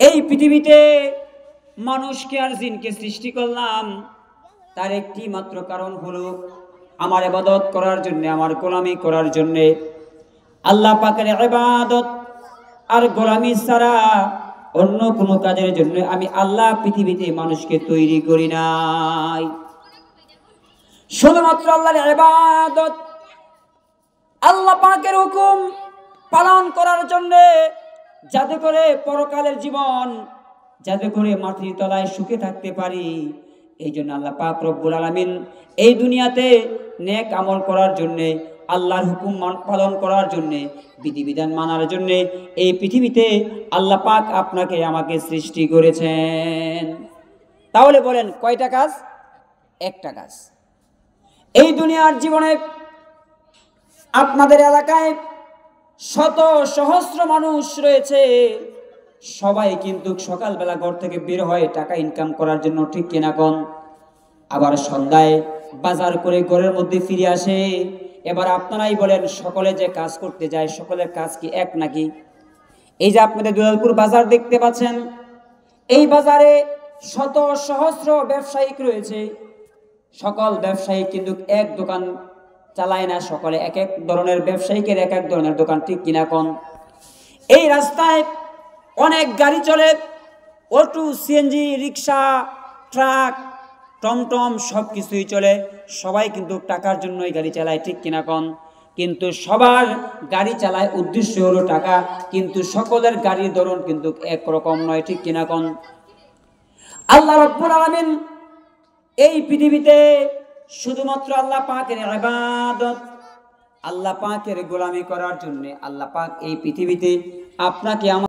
এই পৃথিবীতে মানুষকে আর জিনকে সৃষ্টি করলাম তার একটি মাত্র কারণ হলো আমার ইবাদত করার জন্য, আমার গোলামি করার জন্য। আল্লাহ পাকের ইবাদত আর গোলামি ছাড়া অন্য কোনো কাজের জন্য আমি আল্লাহ পৃথিবীতে মানুষকে তৈরি করি নাই। শুধুমাত্র আল্লাহর ইবাদত, আল্লাহ পাকের হুকুম পালন করার জন্য, যাতে করে পরকালের জীবন, যাতে করে মাটির তলায় সুখে থাকতে পারি। এই জন্য আল্লাহ পাক রব্বুল আলামিন এই দুনিয়াতে নেক আমল করার জন্যে, আল্লাহর হুকুম পালন করার জন্যে, বিধিবিধান মানার জন্যে এই পৃথিবীতে আল্লাহ পাক আপনাকে আমাকে সৃষ্টি করেছেন। তাহলে বলেন কয়টা কাজ? একটা কাজ। এই দুনিয়ার জীবনে আপনাদের এলাকায় শত সহস্র মানুষ রয়েছে, সবাই কিন্তু সকালবেলা ঘর থেকে বের হয় টাকা ইনকাম করার জন্য, ঠিক কিনা কোন? আবার সন্ধ্যায় বাজার করে ঘরের মধ্যে ফিরে আসে। এবার আপনারাই বলেন, সকলে যে কাজ করতে যায় সকলের কাজ কি এক নাকি? এই যে আপনাদের দুলালপুর বাজার দেখতে পাচ্ছেন, এই বাজারে শত সহস্র ব্যবসায়িক রয়েছে। সকল ব্যবসায়ী কিন্তু এক দোকান চালায় না, সকলে এক এক ধরনের ব্যবসায়িকের এক এক ধরনের দোকান, ঠিক কিনা কোন? এই রাস্তায় অনেক গাড়ি চলে, অটো, সিএনজি, রিক্সা, ট্রাক, টমটম সব কিছুই চলে। সবাই কিন্তু টাকার জন্যই গাড়ি চালায়, ঠিক কিনা কোন? কিন্তু সবার গাড়ি চালায় উদ্দেশ্য হলো টাকা, কিন্তু সকলের গাড়ির ধরন কিন্তু একরকম নয়, ঠিক কিনা কোন? আল্লাহ রাব্বুল আলামিন এই পৃথিবীতে শুধুমাত্র আল্লাহ পাকের ইবাদত, আল্লাহ পাকের গোলামি করার জন্য আল্লাহ পাক এই পৃথিবীতে আপনাকে